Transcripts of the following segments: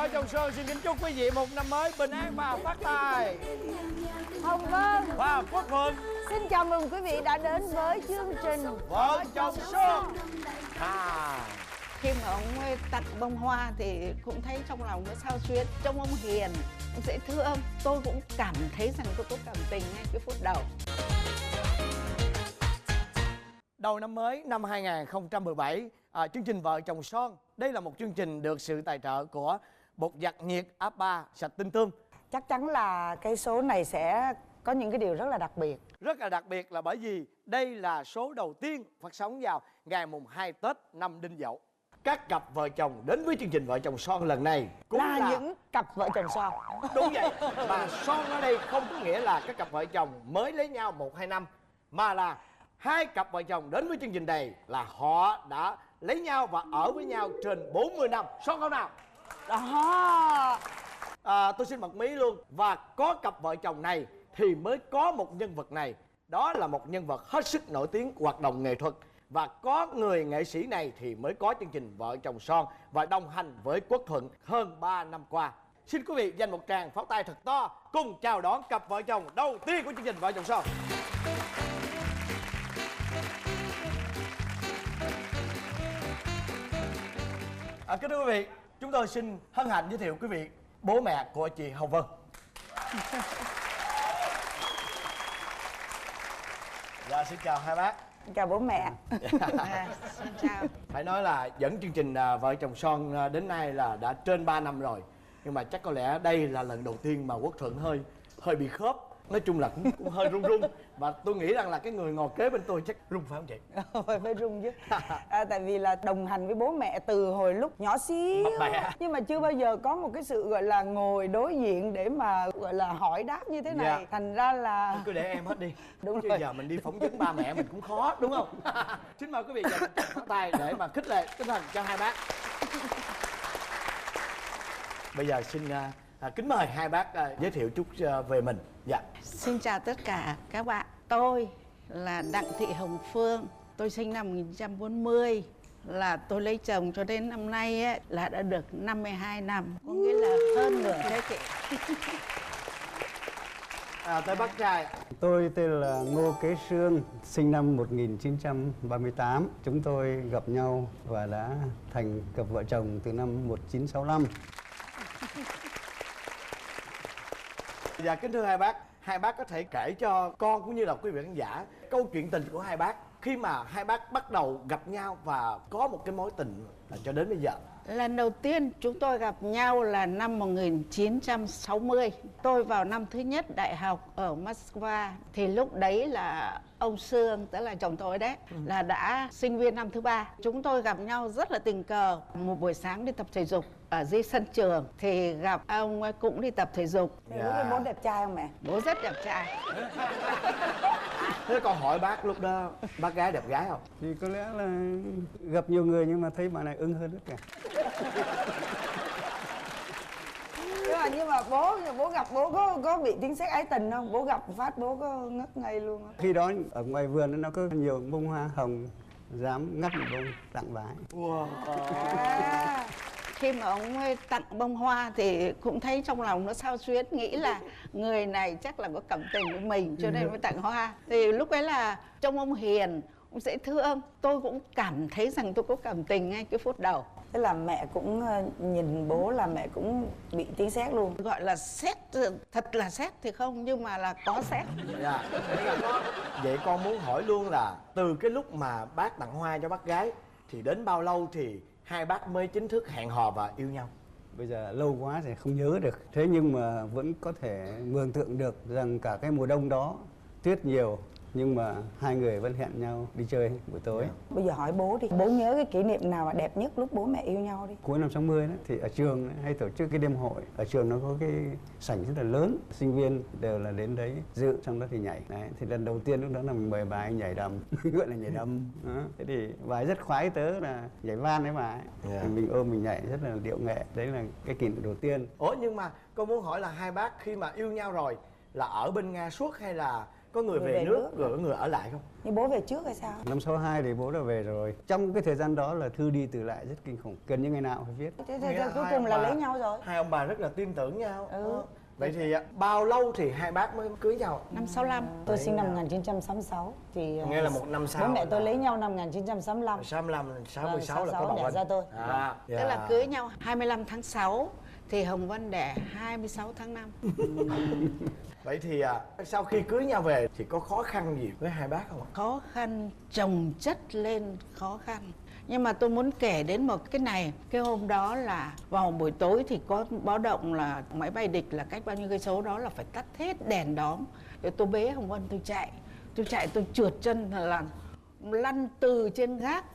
vợ chồng Sơn xin kính chúc quý vị một năm mới bình an và phát tài. Hồng Vân Và Quốc Thuận xin chào mừng quý vị đã đến với chương trình Vợ chồng Sơn. Khi mà ông tặng bông hoa thì cũng thấy trong lòng nó xao xuyến. Trông ông hiền, ông dễ thương. Tôi cũng cảm thấy rằng tôi có cảm tình ngay cái phút đầu. Đầu năm mới năm 2017, chương trình Vợ chồng Son. Đây là một chương trình được sự tài trợ của bột giặt nhiệt A3 sạch tinh tươm. Chắc chắn là cái số này sẽ có những cái điều rất là đặc biệt. Rất là đặc biệt là bởi vì đây là số đầu tiên phát sóng vào ngày mùng 2 Tết năm Đinh Dậu. Các cặp vợ chồng đến với chương trình Vợ chồng Son lần này cũng là những cặp vợ chồng son. Đúng vậy. Mà son ở đây không có nghĩa là các cặp vợ chồng mới lấy nhau 1-2 năm, mà là hai cặp vợ chồng đến với chương trình này là họ đã lấy nhau và ở với nhau trên 40 năm. Son không nào? Đó. Tôi xin bật mí luôn. Và có cặp vợ chồng này thì mới có một nhân vật này. Đó là một nhân vật hết sức nổi tiếng hoạt động nghệ thuật. Và có người nghệ sĩ này thì mới có chương trình Vợ chồng Son và đồng hành với Quốc Thuận hơn 3 năm qua. Xin quý vị dành một tràng pháo tay thật to cùng chào đón cặp vợ chồng đầu tiên của chương trình Vợ chồng Son. Kính thưa quý vị, chúng tôi xin hân hạnh giới thiệu quý vị bố mẹ của chị Hồng Vân. Dạ, xin chào hai bác. Chào bố mẹ. Xin chào. Phải nói là dẫn chương trình Vợ chồng Son đến nay là đã trên 3 năm rồi. Nhưng mà chắc có lẽ đây là lần đầu tiên mà Quốc Thuận hơi bị khớp. Nói chung là cũng hơi run run. Và tôi nghĩ rằng là cái người ngồi kế bên tôi chắc run phải không chị? Phải run chứ. Tại vì là đồng hành với bố mẹ từ hồi lúc nhỏ xíu. Nhưng mà chưa bao giờ có một cái sự gọi là ngồi đối diện để mà gọi là hỏi đáp như thế này. Dạ. Thành ra là Cứ để em hết đi. Đúng chứ rồi. giờ mình đi phỏng vấn ba mẹ mình cũng khó, đúng không? Xin mời quý vị dành một tràng pháo tay để mà khích lệ tinh thần cho hai bác. Bây giờ xin kính mời hai bác giới thiệu chút về mình. Dạ. Xin chào tất cả các bạn. Tôi là Đặng Thị Hồng Phương. Tôi sinh năm 1940. Là tôi lấy chồng cho đến năm nay ấy, là đã được 52 năm. Có nghĩa là hơn nửa thế kỷ. Tới bác trai. Tôi tên là Ngô Kế Sương, sinh năm 1938. Chúng tôi gặp nhau và đã thành cặp vợ chồng từ năm 1965. Dạ, kính thưa hai bác có thể kể cho con cũng như là quý vị khán giả câu chuyện tình của hai bác khi mà hai bác bắt đầu gặp nhau và có một cái mối tình cho đến bây giờ. Lần đầu tiên chúng tôi gặp nhau là năm 1960. Tôi vào năm thứ nhất đại học ở Moscow. Thì lúc đấy là ông Sương, tức là chồng tôi đấy, là đã sinh viên năm thứ 3. Chúng tôi gặp nhau rất là tình cờ. Một buổi sáng đi tập thể dục ở dưới sân trường thì gặp ông ấy cũng đi tập thể dục. Lúc đấy bố đẹp trai không mẹ? Bố rất đẹp trai. Thế con hỏi bác lúc đó bác gái đẹp gái không? Thì có lẽ là gặp nhiều người nhưng mà thấy bà này ưng hơn tất cả. Nhưng mà bố gặp bố có bị tiếng sét ái tình không? Bố gặp phát bố có ngất ngay luôn không? Khi đó ở ngoài vườn nó có nhiều bông hoa hồng, dám ngắt một bông tặng bà ấy. Wow. Khi mà ông ấy tặng bông hoa thì cũng thấy trong lòng nó xao xuyến, nghĩ là người này chắc là có cảm tình với mình cho nên mới tặng hoa. Thì lúc ấy là trông ông hiền, ông dễ thương. Tôi cũng cảm thấy rằng tôi có cảm tình ngay cái phút đầu. Thế là mẹ cũng nhìn bố là mẹ cũng bị tiếng sét luôn. Gọi là sét, thật là sét thì không, nhưng mà là có sét. Dạ. Vậy con muốn hỏi luôn là từ cái lúc mà bác tặng hoa cho bác gái thì đến bao lâu thì hai bác mới chính thức hẹn hò và yêu nhau? Bây giờ lâu quá thì không nhớ được. Thế nhưng mà vẫn có thể mường tượng được rằng cả cái mùa đông đó tuyết nhiều nhưng mà hai người vẫn hẹn nhau đi chơi buổi tối. Bây giờ hỏi bố đi, bố nhớ cái kỷ niệm nào mà đẹp nhất lúc bố mẹ yêu nhau đi. Cuối năm 60 đó, thì ở trường hay tổ chức cái đêm hội. Ở trường nó có cái sảnh rất là lớn, sinh viên đều là đến đấy dự, xong đó thì nhảy. Đấy, thì lần đầu tiên lúc đó là mình mời bà ấy nhảy đầm, gọi là nhảy đầm. Đó. Thế thì bà ấy rất khoái tớ là nhảy van đấy bà ấy. Thì mình ôm mình nhảy rất là điệu nghệ. Đấy là cái kỷ niệm đầu tiên. Ủa nhưng mà con muốn hỏi là hai bác khi mà yêu nhau rồi là ở bên Nga suốt hay là Có người về nước rồi có người ở lại không? Nhưng bố về trước hay sao? Năm 62 thì bố đã về rồi. Trong cái thời gian đó là thư đi từ lại rất kinh khủng, gần như ngày nào phải viết. Thế cuối cùng là lấy nhau rồi. Hai ông bà rất là tin tưởng nhau. Ừ. Vậy thì bao lâu thì hai bác mới cưới nhau? Năm 65. Tôi sinh năm 1966 thì Nghĩa là một năm sau. bố mẹ tôi lấy nhau năm 1965. 65, 66 là có 66 bầu đẻ anh. ra tôi. Tức là cưới nhau 25 tháng 6 thì Hồng Vân đẻ 26 tháng 5. Vậy thì sau khi cưới nhau về thì có khó khăn gì với hai bác không ạ? Khó khăn chồng chất lên khó khăn. Nhưng mà tôi muốn kể đến một cái này. Cái hôm đó là vào buổi tối thì có báo động là máy bay địch là cách bao nhiêu cây số đó là phải tắt hết đèn đóm. Để tôi bế Hồng Vân tôi trượt chân là lăn từ trên gác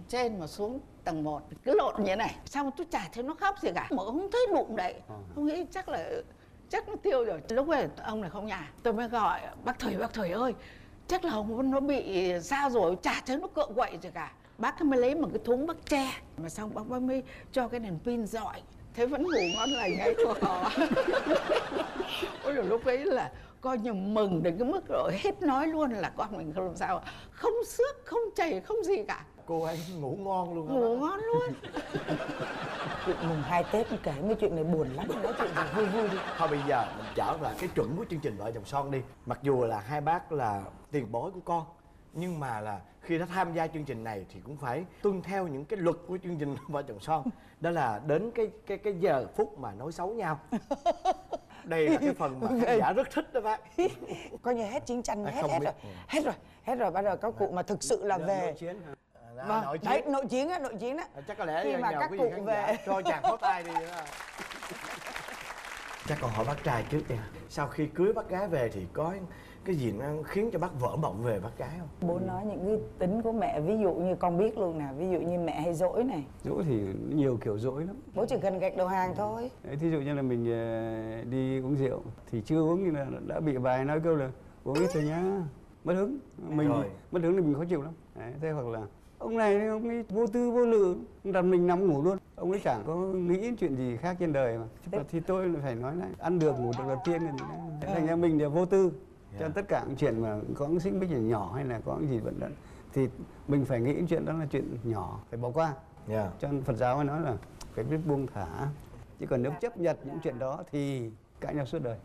trên mà xuống tầng 1 cứ lộn như thế này. Xong tôi chả thấy nó khóc gì cả, mà không thấy bụng đậy. Tôi nghĩ chắc nó tiêu rồi. Lúc ấy ông này không nhà, tôi mới gọi bác Thủy ơi, chắc là Hồng Vân nó bị sao rồi, chả thấy nó cựa quậy gì cả. Bác ấy mới lấy một cái thúng bác tre, mà xong bác mới cho cái đèn pin dọi, thế vẫn ngủ ngon lành ngay thôi. Ôi rồi lúc ấy là coi như mừng đến cái mức rồi hết nói luôn là con mình không làm sao, không xước, không chảy, không gì cả. Cô ấy ngủ ngon luôn. Ngủ ngon luôn. Mùng 2 Tết kể mấy chuyện này buồn lắm, nói chuyện gì vui vui đi. Thôi bây giờ mình trở lại cái chuẩn của chương trình Vợ Chồng Son đi. Mặc dù là hai bác là tiền bối của con, nhưng mà là khi đã tham gia chương trình này thì cũng phải tuân theo những cái luật của chương trình Vợ Chồng Son. Đó là đến cái giờ phút mà nói xấu nhau. Đây là cái phần mà khán giả rất thích đó bác. Coi như hết chiến tranh, hết không rồi. biết. Hết rồi, bắt đầu các cụ mà thực sự là về. Nội chiến hả? Vâng, Nội đấy, chiến. nội chiến á. Chắc có lẽ khi mà nhờ các quý cụ vị khán giả về cho chàng pháo tay đi. Chắc còn hỏi bác trai trước đi. Sau khi cưới bác gái về thì có cái gì nó khiến cho bác vỡ mộng về bác gái không? bố nói những cái tính của mẹ, ví dụ như con biết luôn nè, ví dụ như mẹ hay dỗi này. Dỗi thì nhiều kiểu dỗi lắm. Bố chỉ cần gạch đầu hàng thôi. Đấy, thí dụ như là mình đi uống rượu thì chưa uống thì là đã bị bài nói câu là uống ít thôi nhá, mất hứng. Mình Rồi. mất hứng thì mình khó chịu lắm. Đấy, thế hoặc là ông này ông ấy vô tư vô lự, đặt mình nằm ngủ luôn, ông ấy chẳng có nghĩ chuyện gì khác trên đời mà. Thì tôi phải nói lại ăn được ngủ được là tiên rồi. Thành ra mình đều vô tư. Cho tất cả những chuyện mà có những xích mích nhỏ hay là có những gì vẫn lẫn thì mình phải nghĩ chuyện đó là chuyện nhỏ, phải bỏ qua. Cho nên Phật giáo nói là phải biết buông thả. Chứ còn nếu chấp nhận những chuyện đó thì cãi nhau suốt đời.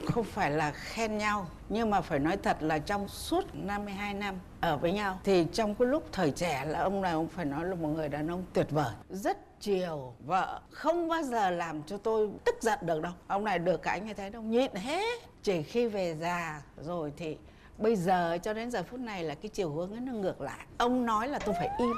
Không phải là khen nhau, nhưng mà phải nói thật là trong suốt 52 năm ở với nhau thì trong cái lúc thời trẻ là ông này, ông phải nói là một người đàn ông tuyệt vời, rất chiều vợ, không bao giờ làm cho tôi tức giận được đâu. Ông này được cái như thế đâu, nhịn hết. Chỉ khi về già rồi thì bây giờ cho đến giờ phút này là cái chiều hướng ấy nó ngược lại. Ông nói là tôi phải im.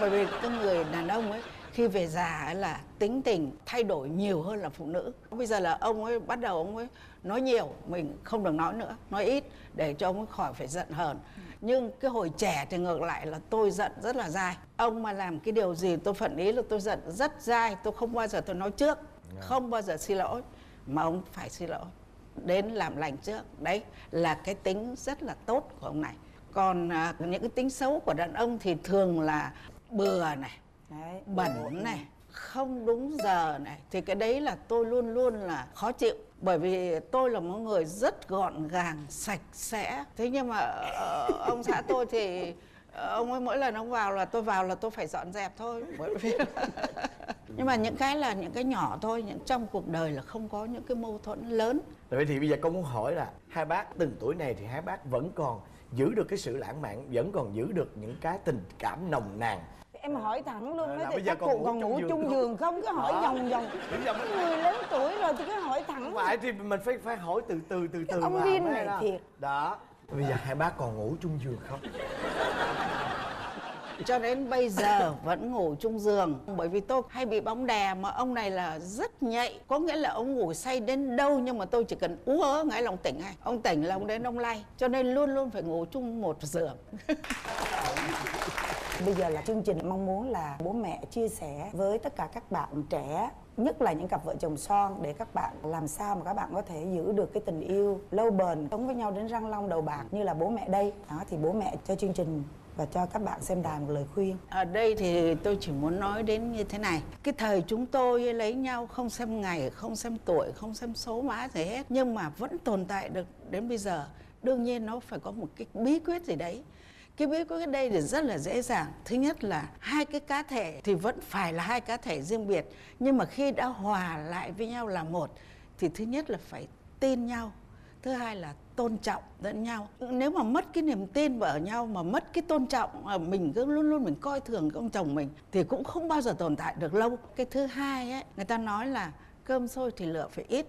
Bởi vì cái người đàn ông ấy khi về già ấy là tính tình thay đổi nhiều hơn là phụ nữ. Bây giờ là ông ấy bắt đầu ông ấy nói nhiều, mình không được nói nữa, nói ít để cho ông ấy khỏi phải giận hờn. Nhưng cái hồi trẻ thì ngược lại là tôi giận rất là dai. Ông mà làm cái điều gì tôi phản ý là tôi giận rất dai, tôi không bao giờ tôi nói trước, không bao giờ xin lỗi, mà ông phải xin lỗi, đến làm lành trước. Đấy là cái tính rất là tốt của ông này. Còn những cái tính xấu của đàn ông thì thường là bừa này, Đấy. bẩn này, không đúng giờ này, thì cái đấy là tôi luôn luôn là khó chịu. Bởi vì tôi là một người rất gọn gàng, sạch sẽ. Thế nhưng mà ông xã tôi thì ông ấy mỗi lần ông vào là tôi phải dọn dẹp thôi. Bởi vì nhưng mà những cái là những cái nhỏ thôi, những trong cuộc đời là không có những cái mâu thuẫn lớn. Vậy thì bây giờ con muốn hỏi là hai bác từng tuổi này thì hai bác vẫn còn giữ được cái sự lãng mạn, vẫn còn giữ được những cái tình cảm nồng nàn. Em hỏi thẳng luôn đó, Bây thì giờ các còn cụ ngủ còn chung ngủ giường chung không? giường không? Cứ hỏi vòng vòng. Bây giờ mới... Người lớn tuổi rồi thì cứ hỏi thẳng. Không phải thì mình phải hỏi từ từ Ông vào Vin mới này đó. thiệt. Đó. Bây giờ hai bác còn ngủ chung giường không? Cho đến bây giờ vẫn ngủ chung giường. Bởi vì tôi hay bị bóng đè, mà ông này là rất nhạy. Có nghĩa là ông ngủ say đến đâu nhưng mà tôi chỉ cần ú ớ ngay lòng tỉnh ngay. Ông tỉnh là ông đến ông lay. Cho nên luôn luôn phải ngủ chung một giường. Bây giờ là chương trình mong muốn là bố mẹ chia sẻ với tất cả các bạn trẻ, nhất là những cặp vợ chồng son, để các bạn làm sao mà các bạn có thể giữ được cái tình yêu lâu bền, sống với nhau đến răng long đầu bạc như là bố mẹ đây. Đó thì bố mẹ cho chương trình và cho các bạn xem đài một lời khuyên. Ở đây thì tôi chỉ muốn nói đến như thế này. Cái thời chúng tôi lấy nhau không xem ngày, không xem tuổi, không xem số má gì hết, nhưng mà vẫn tồn tại được đến bây giờ. đương nhiên nó phải có một cái bí quyết gì đấy. Cái bí quyết ở đây thì rất là dễ dàng. Thứ nhất là hai cái cá thể thì vẫn phải là hai cá thể riêng biệt, nhưng mà khi đã hòa lại với nhau là một thì thứ nhất là phải tin nhau, thứ hai là tôn trọng lẫn nhau. Nếu mà mất cái niềm tin vào nhau, mà mất cái tôn trọng, mình cứ luôn luôn mình coi thường ông chồng mình thì cũng không bao giờ tồn tại được lâu. Cái thứ hai ấy, người ta nói là cơm sôi thì lửa phải ít.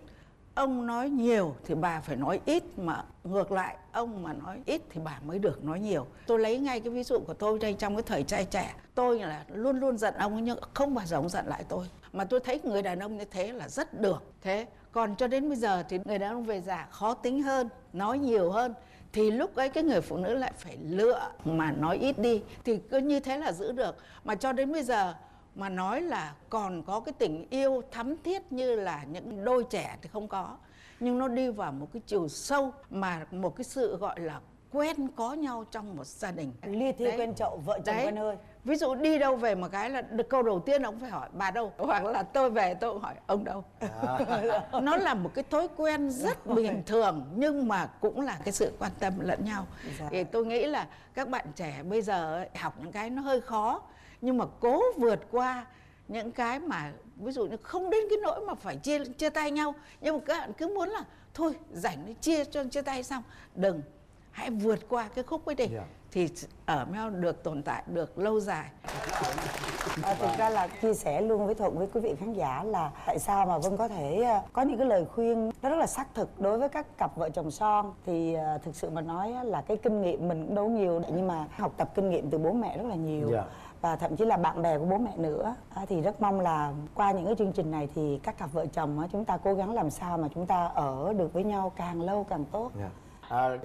Ông nói nhiều thì bà phải nói ít, mà ngược lại ông mà nói ít thì bà mới được nói nhiều. Tôi lấy ngay cái ví dụ của tôi đây, trong cái thời trai trẻ, tôi là luôn luôn giận ông nhưng không bao giờ ông giận lại tôi. Mà tôi thấy người đàn ông như thế là rất được. Thế còn cho đến bây giờ thì người đàn ông về già khó tính hơn, nói nhiều hơn, thì lúc ấy cái người phụ nữ lại phải lựa mà nói ít đi, thì cứ như thế là giữ được. Mà cho đến bây giờ mà nói là còn có cái tình yêu thắm thiết như là những đôi trẻ thì không có, nhưng nó đi vào một cái chiều sâu, mà một cái sự gọi là quen có nhau trong một gia đình. Lia thia quen chậu, vợ chồng quen hơi. Ví dụ đi đâu về một cái là câu đầu tiên ông phải hỏi bà đâu, hoặc là tôi về tôi cũng hỏi ông đâu. Nó là một cái thói quen rất bình thường, nhưng mà cũng là cái sự quan tâm lẫn nhau. Thì tôi nghĩ là các bạn trẻ bây giờ học những cái nó hơi khó, nhưng mà cố vượt qua những cái mà ví dụ như không đến cái nỗi mà phải chia tay nhau, nhưng mà các bạn cứ muốn là thôi rảnh đi chia tay xong. Đừng, hãy vượt qua cái khúc ấy đi, thì ở nhau được tồn tại được lâu dài. Thực ra là chia sẻ luôn với Thuận, với quý vị khán giả là tại sao mà Vân có thể có những cái lời khuyên nó rất là xác thực đối với các cặp vợ chồng son. Thì thực sự mà nói là cái kinh nghiệm mình cũng đâu nhiều, nhưng mà học tập kinh nghiệm từ bố mẹ rất là nhiều. Và thậm chí là bạn bè của bố mẹ nữa. Thì rất mong là qua những cái chương trình này thì các cặp vợ chồng chúng ta cố gắng làm sao mà chúng ta ở được với nhau càng lâu càng tốt.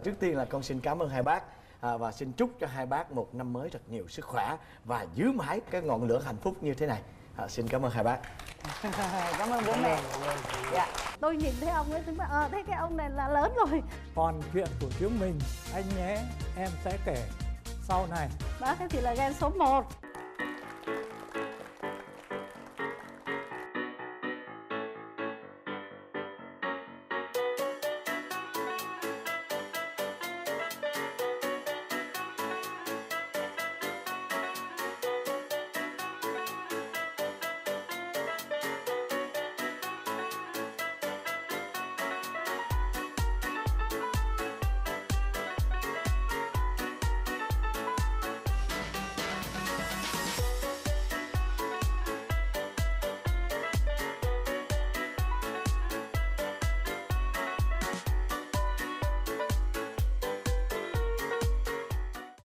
Trước tiên là con xin cảm ơn hai bác, và xin chúc cho hai bác một năm mới thật nhiều sức khỏe và giữ mãi cái ngọn lửa hạnh phúc như thế này. Xin cảm ơn hai bác. Cảm ơn bố mẹ. Tôi nhìn thấy ông ấy tôi bảo thấy cái ông này là lớn rồi. Còn chuyện của chúng mình anh nhé, em sẽ kể sau này. Đó, thế thì là ghen số 1.